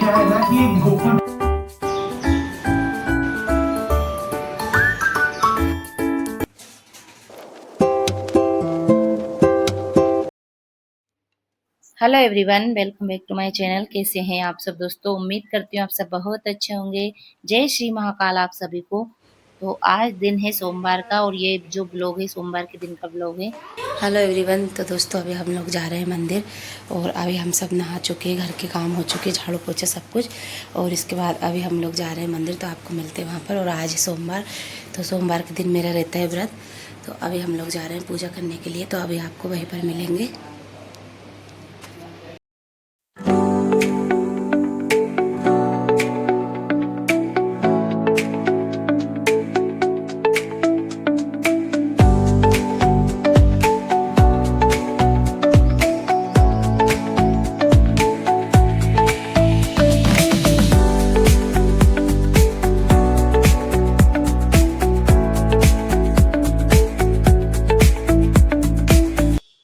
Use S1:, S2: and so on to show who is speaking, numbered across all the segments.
S1: क्या है ना कि Gokul.
S2: Hello everyone, welcome back to my channel. कैसे हैं आप सब दोस्तों? उम्मीद करती हूँ आप सब बहुत अच्छे होंगे। जय श्री महाकाल आप सभी को। तो आज दिन है सोमवार का और ये जो ब्लॉग है सोमवार के दिन का ब्लॉग है।
S3: Hello everyone. तो दोस्तों अभी हम लोग जा रहे हैं मंदिर और अभी हम सब नहा चुके हैं, घर के काम हो चुके, झाड़ू पोछा सब कुछ। और इसके बाद अभी हम लोग जा रहे हैं मंदिर, तो आपको मिलते हैं वहाँ पर। और आज है सोमवार, तो सोमवार के दिन मेरा रहता है व्रत। तो अभी हम लोग जा रहे हैं पूजा करने के लिए, तो अभी आपको वहीं पर मिलेंगे।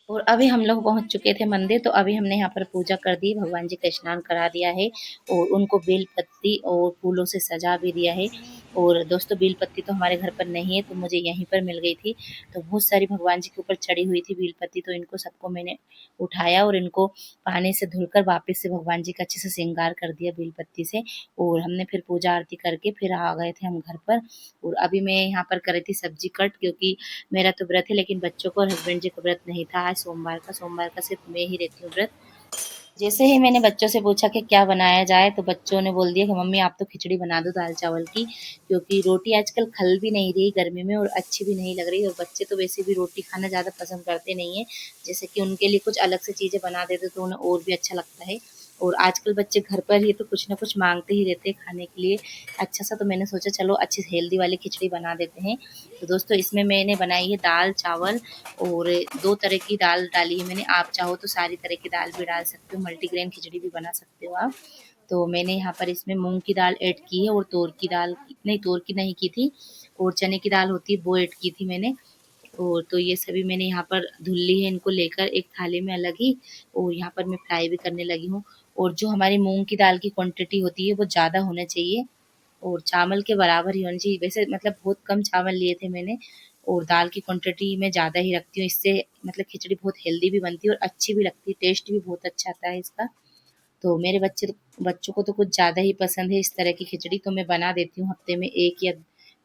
S2: और अभी हम लोग पहुंच चुके थे मंदिर, तो अभी हमने यहाँ पर पूजा कर दी, भगवान जी का स्नान करा दिया है और उनको बेल पत्ती और फूलों से सजा भी दिया है। और दोस्तों बेल पत्ती तो हमारे घर पर नहीं है, तो मुझे यहीं पर मिल गई थी। तो बहुत सारी भगवान जी के ऊपर चढ़ी हुई थी बेल पत्ती, तो इनको सबको मैंने उठाया और इनको पानी से धुलकर वापस से भगवान जी का अच्छे से श्रृंगार कर दिया बेल पत्ती से। और हमने फिर पूजा आरती करके फिर आ गए थे हम घर पर। और अभी मैं यहाँ पर कर रही थी सब्जी कट, क्योंकि मेरा तो व्रत है लेकिन बच्चों को और हस्बैंड जी को व्रत नहीं था। आज सोमवार का सिर्फ मैं ही रहती हूँ व्रत। जैसे ही मैंने बच्चों से पूछा कि क्या बनाया जाए, तो बच्चों ने बोल दिया कि मम्मी आप तो खिचड़ी बना दो दाल चावल की, क्योंकि रोटी आजकल खल भी नहीं रही गर्मी में और अच्छी भी नहीं लग रही। और बच्चे तो वैसे भी रोटी खाना ज़्यादा पसंद करते नहीं है, जैसे कि उनके लिए कुछ अलग से चीज़ें बना देते तो उन्हें और भी अच्छा लगता है। और आजकल बच्चे घर पर ही तो कुछ ना कुछ मांगते ही रहते हैं खाने के लिए अच्छा सा। तो मैंने सोचा चलो अच्छी हेल्दी वाली खिचड़ी बना देते हैं। तो दोस्तों इसमें मैंने बनाई है दाल चावल और 2 तरह की दाल डाली है मैंने। आप चाहो तो सारी तरह की दाल भी डाल सकते हो, मल्टीग्रेन खिचड़ी भी बना सकते हो आप। तो मैंने यहाँ पर इसमें मूँग की दाल ऐड की है और तूर की दाल नहीं, तूर की नहीं की थी, और चने की दाल होती है वो ऐड की थी मैंने। और तो ये सभी मैंने यहाँ पर धुल ली है, इनको लेकर एक थाली में अलग ही। और यहाँ पर मैं फ्राई भी करने लगी हूँ। और जो हमारी मूँग की दाल की क्वांटिटी होती है वो ज़्यादा होना चाहिए और चावल के बराबर ही होनी चाहिए। वैसे मतलब बहुत कम चावल लिए थे मैंने और दाल की क्वांटिटी मैं ज़्यादा ही रखती हूँ। इससे मतलब खिचड़ी बहुत हेल्दी भी बनती है और अच्छी भी लगती है, टेस्ट भी बहुत अच्छा आता है इसका। तो मेरे बच्चों को तो कुछ ज़्यादा ही पसंद है इस तरह की खिचड़ी, तो मैं बना देती हूँ हफ्ते में 1 या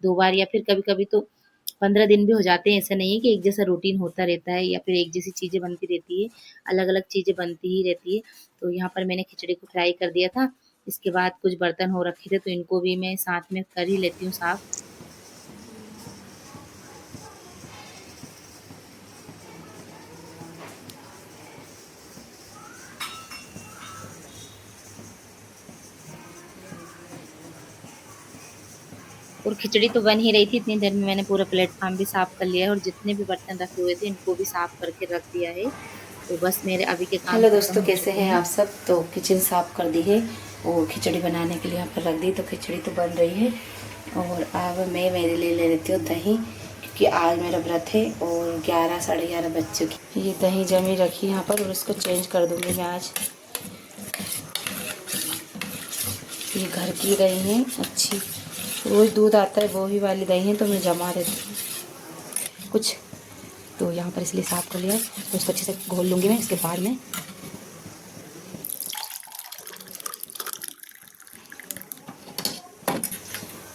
S2: 2 बार, या फिर कभी-कभी तो 15 दिन भी हो जाते हैं। ऐसा नहीं है कि एक जैसा रूटीन होता रहता है या फिर एक जैसी चीज़ें बनती रहती है, अलग-अलग चीज़ें बनती ही रहती है। तो यहाँ पर मैंने खिचड़ी को फ्राई कर दिया था। इसके बाद कुछ बर्तन हो रखे थे, तो इनको भी मैं साथ में कर ही लेती हूँ साफ। और खिचड़ी तो बन ही रही थी, इतनी देर में मैंने पूरा प्लेटफ़ॉर्म भी साफ़ कर लिया है और जितने भी बर्तन रखे हुए थे इनको भी साफ़ करके रख दिया है। तो बस मेरे अभी के काम
S3: हेलो
S2: खत्म
S3: दोस्तों,
S2: हो
S3: कैसे
S2: चुके
S3: हैं
S2: हैं।
S3: आप सब? तो किचन साफ़ कर दी है और खिचड़ी बनाने के लिए यहाँ पर रख दी। तो खिचड़ी तो बन रही है और अब मैं मेरे लिए ले लेती हूँ दही, क्योंकि आज मेरा व्रत है और 11 साढ़े 11 बज चुकी। ये दही जमी रखी यहाँ पर और इसको चेंज कर दूँगी मैं आज। ये घर की दही है अच्छी, रोज़ दूध आता है वो ही वाली दही है, तो मैं जमा देती हूँ कुछ। तो यहाँ पर इसलिए साफ़ कर लिया है, तो इसको अच्छे से घोल लूँगी मैं। इसके बाद में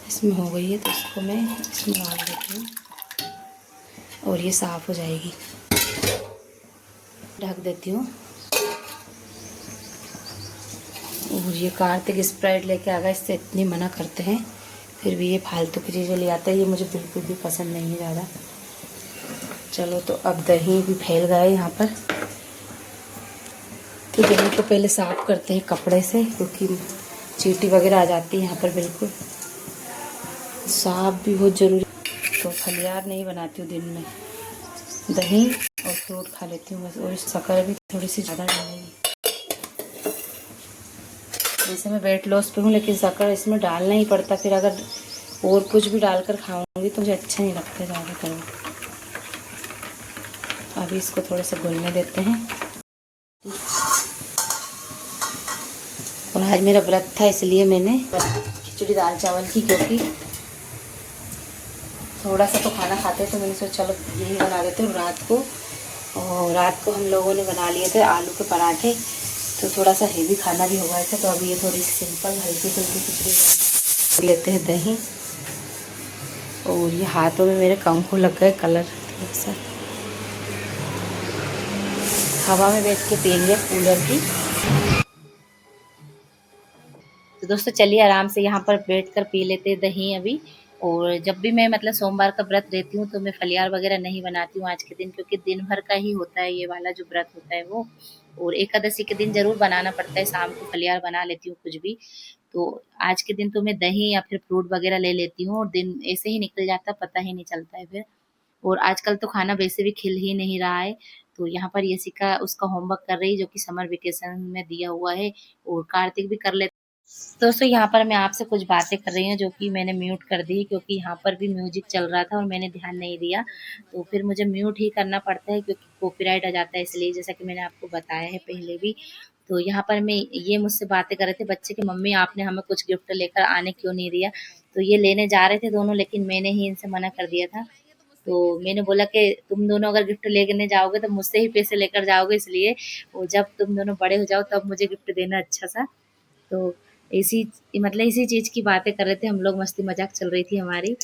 S3: इसमें हो गई है, तो इसको मैं इसमें डाल देती हूँ और ये साफ़ हो जाएगी। ढक देती हूँ। और ये कार्तिक स्प्राइट लेके आ गया, इससे इतनी मना करते हैं फिर भी ये फालतू की चीज़ें ले आता है। ये मुझे बिल्कुल भी पसंद नहीं है ज़्यादा। चलो, तो अब दही भी फैल गया है यहाँ पर। तो दही को पहले साफ़ करते हैं कपड़े से, क्योंकि चींटी वगैरह आ जाती है यहाँ पर। बिल्कुल साफ़ भी बहुत ज़रूरी। तो फलियार नहीं बनाती हूँ दिन में, दही और फ्रूट खा लेती हूँ बस। और शक्कर भी थोड़ी सी ज़्यादा डालेंगी। वैसे मैं वेट लॉस पे हूँ, लेकिन शक्कर इसमें डालना ही पड़ता। फिर अगर और कुछ भी डालकर खाऊंगी तो मुझे अच्छा नहीं लगता ज़्यादातर। अभी इसको थोड़ा सा घुलने देते हैं। और आज मेरा व्रत था इसलिए मैंने खिचड़ी दाल चावल की, क्योंकि थोड़ा सा तो खाना खाते तो मैंने सोचा चलो यही बना देते हूँ रात को। और रात को हम लोगों ने बना लिए थे आलू के पराठे, तो थोड़ा सा हेवी खाना भी हो गया था, तो अभी ये थोड़ी सी सिंपल हल्की फुल्की खिचड़ी लेते हैं दही। और ये हाथों में मेरे कंकु लग गए कलर थोड़ा सा। हवा में बैठ के पियेंगे कूलर की। तो दोस्तों चलिए आराम से यहाँ पर बैठकर पी लेते हैं दही अभी। और जब भी मैं मतलब सोमवार का व्रत रहती हूँ तो मैं फलियार वगैरह नहीं बनाती हूँ आज के दिन, क्योंकि दिन भर का ही होता है ये वाला जो व्रत होता है वो। और एकादशी के दिन ज़रूर बनाना पड़ता है, शाम को फलियार बना लेती हूँ कुछ भी। तो आज के दिन तो मैं दही या फिर फ्रूट वगैरह ले लेती हूँ और दिन ऐसे ही निकल जाता है, पता ही नहीं चलता है फिर। और आजकल तो खाना वैसे भी खिल ही नहीं रहा है। तो यहाँ पर यशिका उसका होमवर्क कर रही है जो कि समर वेकेशन में दिया हुआ है, और कार्तिक भी कर लेता। दोस्तों यहाँ पर मैं आपसे कुछ बातें कर रही हूँ जो कि मैंने म्यूट कर दी, क्योंकि यहाँ पर भी म्यूजिक चल रहा था और मैंने ध्यान नहीं दिया, तो फिर मुझे म्यूट ही करना पड़ता है क्योंकि कॉपीराइट आ जाता है, इसलिए जैसा कि मैंने आपको बताया है पहले भी। तो यहाँ पर मैं ये मुझसे बातें कर रहे थे बच्चे की मम्मी आपने हमें कुछ गिफ्ट लेकर आने क्यों नहीं दिया। तो ये लेने जा रहे थे दोनों, लेकिन मैंने ही इनसे मना कर दिया था। तो मैंने बोला कि तुम दोनों अगर गिफ्ट लेने जाओगे तो मुझसे ही पैसे लेकर जाओगे, इसलिए वो जब तुम दोनों बड़े हो जाओ तब मुझे गिफ्ट देना अच्छा सा। तो इसी मतलब इसी चीज की बातें कर रहे थे हम लोग, मस्ती मजाक चल रही थी हमारी।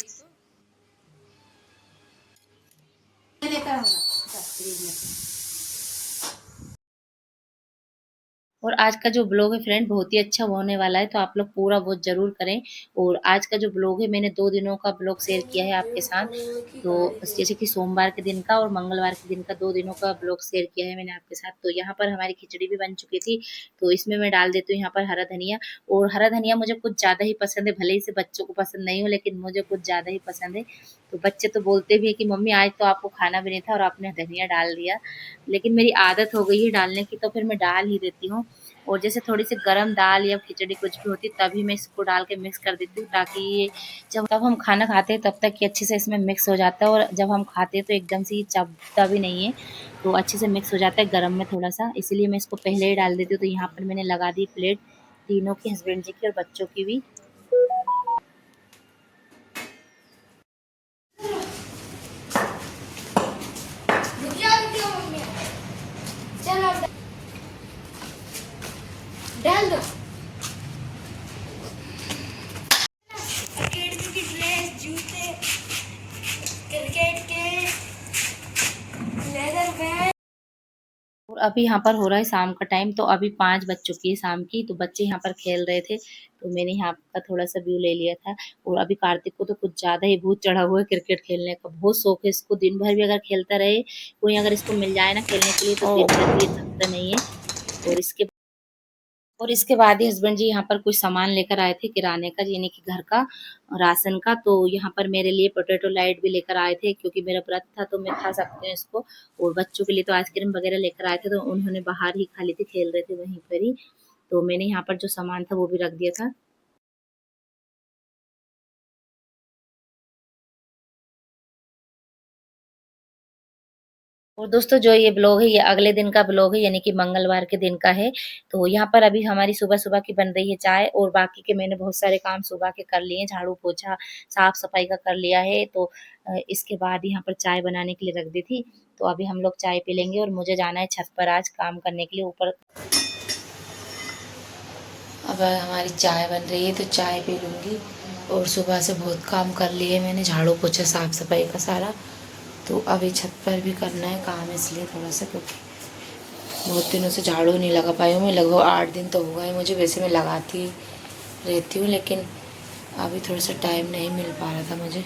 S3: और आज का जो ब्लॉग है फ्रेंड बहुत ही अच्छा होने वाला है, तो आप लोग पूरा वॉच जरूर करें। और आज का जो ब्लॉग है मैंने 2 दिनों का ब्लॉग शेयर किया है आपके साथ। तो जैसे कि सोमवार के दिन का और मंगलवार के दिन का 2 दिनों का ब्लॉग शेयर किया है मैंने आपके साथ। तो यहाँ पर हमारी खिचड़ी भी बन चुकी थी, तो इसमें मैं डाल देती हूँ यहाँ पर हरा धनिया। और हरा धनिया मुझे कुछ ज़्यादा ही पसंद है, भले ही से बच्चों को पसंद नहीं हो, लेकिन मुझे कुछ ज़्यादा ही पसंद है। तो बच्चे तो बोलते भी है कि मम्मी आज तो आपको खाना भी नहीं था और आपने धनिया डाल दिया, लेकिन मेरी आदत हो गई है डालने की, तो फिर मैं डाल ही देती हूँ। और जैसे थोड़ी सी गरम दाल या खिचड़ी कुछ भी होती तभी मैं इसको डाल के मिक्स कर देती हूँ, ताकि ये जब तब हम खाना खाते हैं तब तक ये अच्छे से इसमें मिक्स हो जाता है, और जब हम खाते हैं तो एकदम से ये चबता भी नहीं है, तो अच्छे से मिक्स हो जाता है गरम में थोड़ा सा, इसीलिए मैं इसको पहले ही डाल देती हूँ। तो यहाँ पर मैंने लगा दी प्लेट तीनों की, हस्बैंड जी की और बच्चों की भी। डाल दो। क्रिकेट की ड्रेस, जूते, क्रिकेट के लेदर बैग। और अभी यहाँ पर हो रहा है शाम का टाइम, तो अभी 5 बज चुकी है शाम की, तो बच्चे यहाँ पर खेल रहे थे, तो मैंने यहाँ का थोड़ा सा व्यू ले लिया था। और अभी कार्तिक को तो कुछ ज्यादा ही भूत चढ़ा हुआ है, क्रिकेट खेलने का बहुत शौक है इसको, दिन भर भी अगर खेलता रहे, कोई अगर इसको मिल जाए ना खेलने के लिए तो दिन भर भी ये थकता नहीं है। और इसके बाद ही हस्बैंड जी यहाँ पर कुछ सामान लेकर आए थे किराने का, यानी कि घर का राशन का। तो यहाँ पर मेरे लिए पोटैटो लाइट भी लेकर आए थे, क्योंकि मेरा व्रत था तो मैं खा सकती हूँ इसको। और बच्चों के लिए तो आइसक्रीम वगैरह लेकर आए थे, तो उन्होंने बाहर ही खा ली थी, खेल रहे थे वहीं पर ही। तो मैंने यहाँ पर जो सामान था वो भी रख दिया था। और दोस्तों जो ये ब्लॉग है ये अगले दिन का ब्लॉग है, यानी कि मंगलवार के दिन का है। तो यहाँ पर अभी हमारी सुबह सुबह की बन रही है चाय, और बाकी के मैंने बहुत सारे काम सुबह के कर लिए हैं, झाड़ू पोछा साफ सफाई का कर लिया है। तो इसके बाद यहाँ पर चाय बनाने के लिए रख दी थी। तो अभी हम लोग चाय पी लेंगे और मुझे जाना है छत पर आज काम करने के लिए ऊपर। अब हमारी चाय बन रही है तो चाय पी लूँगी। और सुबह से बहुत काम कर लिए मैंने, झाड़ू पोछा साफ सफाई का सारा। तो अभी छत पर भी करना है काम, इसलिए थोड़ा सा, क्योंकि बहुत दिनों से झाड़ू नहीं लगा पाई हूँ मैं, लगभग 8 दिन तो हो गए मुझे। वैसे मैं लगाती रहती हूँ, लेकिन अभी थोड़ा सा टाइम नहीं मिल पा रहा था मुझे।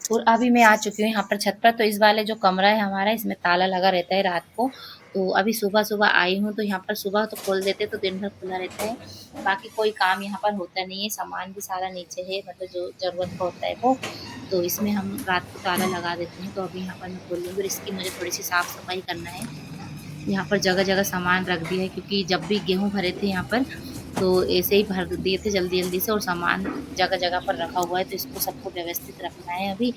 S3: और अभी मैं आ चुकी हूँ यहाँ पर छत पर। तो इस वाले जो कमरा है हमारा, इसमें ताला लगा रहता है रात को। तो अभी सुबह सुबह आई हूँ, तो यहाँ पर सुबह तो खोल देते तो दिन भर खुला रहता है, बाकी कोई काम यहाँ पर होता नहीं है। सामान भी सारा नीचे है, मतलब जो ज़रूरत का होता है वो। तो इसमें हम रात को ताला लगा देते हैं। तो अभी यहाँ पर मैं खोल लूँगी, और इसकी मुझे थोड़ी सी साफ़ सफाई करना है। यहाँ पर जगह जगह सामान रख दिया है, क्योंकि जब भी गेहूँ भरे थे यहाँ पर तो ऐसे ही भर दिए थे जल्दी जल्दी से, और सामान जगह जगह पर रखा हुआ है, तो इसको सबको व्यवस्थित रखना है अभी।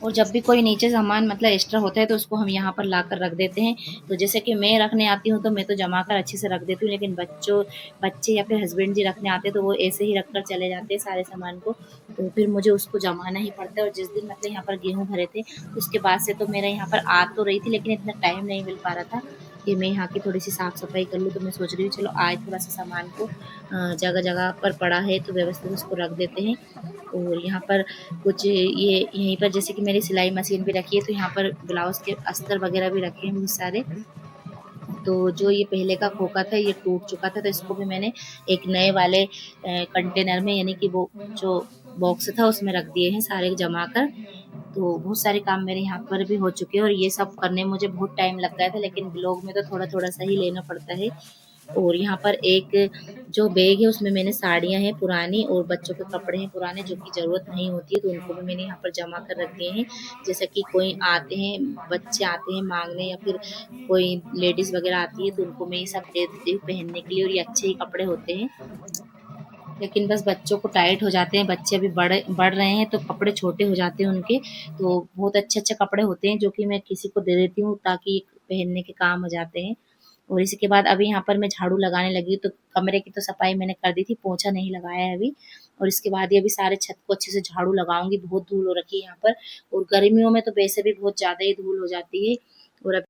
S2: और जब भी कोई नीचे सामान मतलब एक्स्ट्रा होता है तो उसको हम यहाँ पर ला कर रख देते हैं। तो जैसे कि मैं रखने आती हूँ तो मैं तो जमा कर अच्छे से रख देती हूँ, लेकिन बच्चे या फिर हस्बैंड जी रखने आते हैं तो वो ऐसे ही रख कर चले जाते हैं सारे सामान को। तो फिर मुझे उसको जमाना ही पड़ता है। और जिस दिन मतलब यहाँ पर गेहूँ भरे थे उसके बाद से तो मेरा यहाँ पर आ तो रही थी, लेकिन इतना टाइम नहीं मिल पा रहा था कि मैं यहाँ की थोड़ी सी साफ़ सफाई कर लूँ। तो मैं सोच रही हूँ चलो आज थोड़ा सा सामान को जगह जगह पर पड़ा है तो व्यवस्थित उसको रख देते हैं। और यहाँ पर कुछ ये यहीं पर जैसे कि मेरी सिलाई मशीन भी रखी है, तो यहाँ पर ब्लाउज़ के अस्तर वगैरह भी रखे हैं बहुत सारे। तो जो ये पहले का खोखा था ये टूट चुका था, तो इसको भी मैंने एक नए वाले कंटेनर में, यानी कि वो जो बॉक्स था उसमें रख दिए हैं सारे जमा कर। तो बहुत सारे काम मेरे यहाँ पर भी हो चुके हैं और ये सब करने में मुझे बहुत टाइम लग गया था, लेकिन ब्लॉग में तो थोड़ा-थोड़ा सा ही लेना पड़ता है। और यहाँ पर एक जो बैग है उसमें मैंने साड़ियाँ हैं पुरानी और बच्चों के कपड़े हैं पुराने जो कि ज़रूरत नहीं होती है, तो उनको भी मैंने यहाँ पर जमा कर रख दिए हैं। जैसा कि कोई आते हैं, बच्चे आते हैं माँगने या फिर कोई लेडीज़ वग़ैरह आती है तो उनको मैं ये सब दे देती हूँ पहनने के लिए, और ये अच्छे ही कपड़े होते हैं। लेकिन बस बच्चों को टाइट हो जाते हैं, बच्चे अभी बढ़ रहे हैं तो कपड़े छोटे हो जाते हैं उनके। तो बहुत अच्छे-अच्छे कपड़े होते हैं जो कि मैं किसी को दे देती हूँ ताकि पहनने के काम हो जाते हैं। और इसके बाद अभी यहाँ पर मैं झाड़ू लगाने लगी, तो कमरे की तो सफाई मैंने कर दी थी, पोंछा नहीं लगाया है अभी। और इसके बाद ये अभी सारे छत को अच्छे से झाड़ू लगाऊँगी, बहुत धूल हो रखी है यहाँ पर। और गर्मियों में तो वैसे भी बहुत ज़्यादा ही धूल हो जाती है। और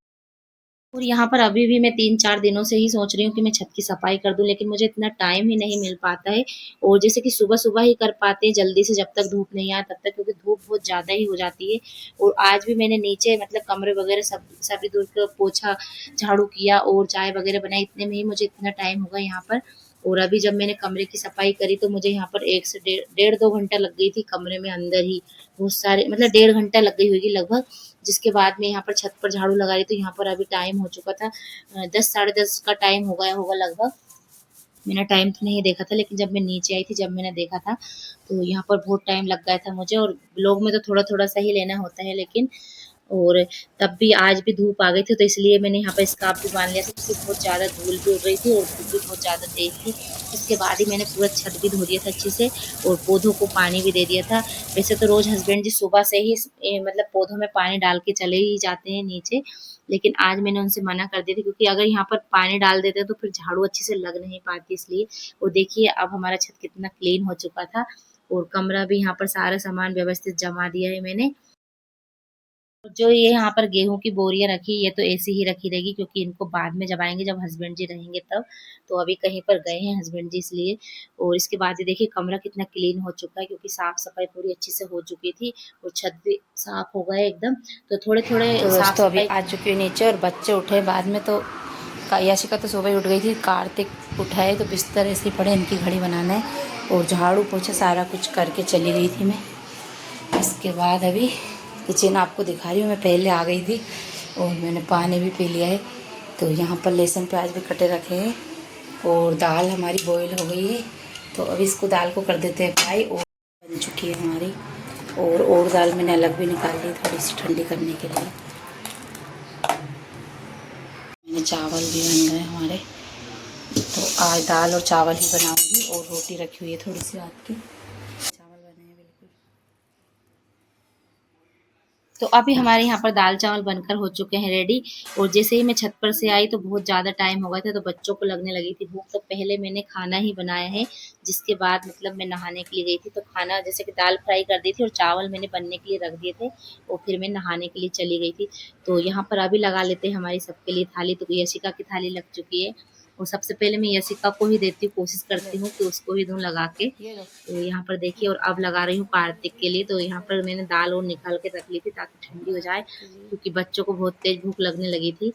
S2: और यहाँ पर अभी भी मैं 3-4 दिनों से ही सोच रही हूँ कि मैं छत की सफाई कर दूँ, लेकिन मुझे इतना टाइम ही नहीं मिल पाता है। और जैसे कि सुबह-सुबह ही कर पाते हैं जल्दी से, जब तक धूप नहीं आए तब तक, क्योंकि धूप बहुत ज़्यादा ही हो जाती है। और आज भी मैंने नीचे मतलब कमरे वगैरह सभी धुल के पोछा झाड़ू किया और चाय वगैरह बनाई, इतने में ही मुझे इतना टाइम हो गया यहाँ पर। और अभी जब मैंने कमरे की सफाई करी तो मुझे यहाँ पर 1 से डेढ़ 2 घंटा लग गई थी कमरे में अंदर ही। बहुत सारे मतलब डेढ़ घंटा लग गई होगी लगभग। जिसके बाद मैं यहाँ पर छत पर झाड़ू लगा रही, तो यहाँ पर अभी टाइम हो चुका था 10 साढ़े 10 का टाइम हो गया होगा लगभग। मैंने टाइम तो नहीं देखा था, लेकिन जब मैं नीचे आई थी जब मैंने देखा था तो यहाँ पर बहुत टाइम लग गया था मुझे। और ब्लॉग में तो थोड़ा-थोड़ा सा ही लेना होता है, लेकिन और तब भी आज भी धूप आ गई थी तो इसलिए मैंने यहाँ पे स्कार्फ भी बाँध लिया था, क्योंकि बहुत ज़्यादा धूल भी उड़ रही थी और धूप भी बहुत ज़्यादा तेज़ थी। इसके बाद ही मैंने पूरा छत भी धो दिया था अच्छे से और पौधों को पानी भी दे दिया था। वैसे तो रोज़ हस्बैंड जी सुबह से ही मतलब पौधों में पानी डाल के चले ही जाते हैं नीचे, लेकिन आज मैंने उनसे मना कर दिया था, क्योंकि अगर यहाँ पर पानी डाल देते हैं तो फिर झाड़ू अच्छे से लग नहीं पाती इसलिए। और देखिए अब हमारा छत कितना क्लीन हो चुका था और कमरा भी यहाँ पर सारा सामान व्यवस्थित जमा दिया है मैंने। जो ये यहाँ पर गेहूँ की बोरियाँ रखी, ये तो ऐसी ही रखी रहेगी, क्योंकि इनको बाद में जब आएँगे, जब हस्बैंड जी रहेंगे तब। तो अभी कहीं पर गए हैं हस्बैंड जी इसलिए। और इसके बाद ये देखिए कमरा कितना क्लीन हो चुका है, क्योंकि साफ-सफाई पूरी अच्छे से हो चुकी थी और छत भी साफ हो गया एकदम। तो थोड़े-थोड़े
S3: तो दोस्तों अभी
S2: साफ-सफाई
S3: आ चुकी हूँ नीचे और बच्चे उठे बाद में। तो याशिका तो सुबह ही उठ गई थी, कार्तिक उठाए तो बिस्तर ऐसे ही पड़े, इनकी घड़ी बनाना है। और झाड़ू पोछा सारा कुछ करके चली गई थी मैं। इसके बाद अभी किचन आपको दिखा रही हूँ, मैं पहले आ गई थी और मैंने पानी भी पी लिया है। तो यहाँ पर लहसुन प्याज भी कटे रखे हैं और दाल हमारी बॉईल हो गई है। तो अभी इसको दाल को कर देते हैं फ्राई। और बन चुकी है हमारी। और दाल मैंने अलग भी निकाल ली थोड़ी सी ठंडी करने के लिए। मैंने चावल भी बन गए हमारे। तो आज दाल और चावल ही बनाऊंगी और रोटी रखी हुई है थोड़ी सी रात की। चावल बने हैं बिल्कुल।
S2: तो अभी हमारे यहाँ पर दाल-चावल बनकर हो चुके हैं रेडी। और जैसे ही मैं छत पर से आई तो बहुत ज़्यादा टाइम हो गया था, तो बच्चों को लगने लगी थी भूख, तो पहले मैंने खाना ही बनाया है, जिसके बाद मतलब मैं नहाने के लिए गई थी। तो खाना जैसे कि दाल फ्राई कर दी थी और चावल मैंने बनने के लिए रख दिए थे और फिर मैं नहाने के लिए चली गई थी। तो यहाँ पर अभी लगा लेते हैं हमारी सबके लिए थाली। तो यशिका की थाली लग चुकी है और सबसे पहले मैं यशिका को ही देती हूँ, कोशिश करती हूँ कि उसको ही दूँ लगा के।
S3: ये लो।
S2: तो यहाँ पर देखिए, और अब लगा रही हूँ कार्तिक के लिए। तो यहाँ पर मैंने दाल और निकाल के रख ली थी ताकि ठंडी हो जाए, क्योंकि बच्चों को बहुत तेज भूख लगने लगी थी।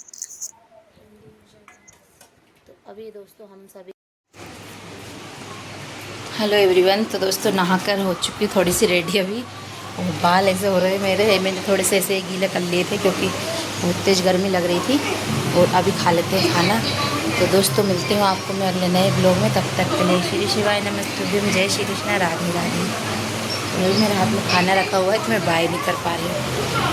S3: तो अभी दोस्तों हम सभी हेलो एवरीवन। तो दोस्तों नहाकर हो चुकी थोड़ी सी रेडी अभी। और बाल ऐसे हो रहे मेरे, मैंने थोड़े से ऐसे गीले कर लिए थे क्योंकि बहुत तेज़ गर्मी लग रही थी। और अभी खा लेते हैं खाना। तो दोस्तों मिलती हूँ आपको मैं अगले नए ब्लॉग में। तब तक के लिए श्री शिवाय नमस्तुभ्यं, जय श्री कृष्णा, राधे राधे। तो मेरे हाथ में खाना रखा हुआ है तो मैं बाय नहीं कर पा रही हूँ।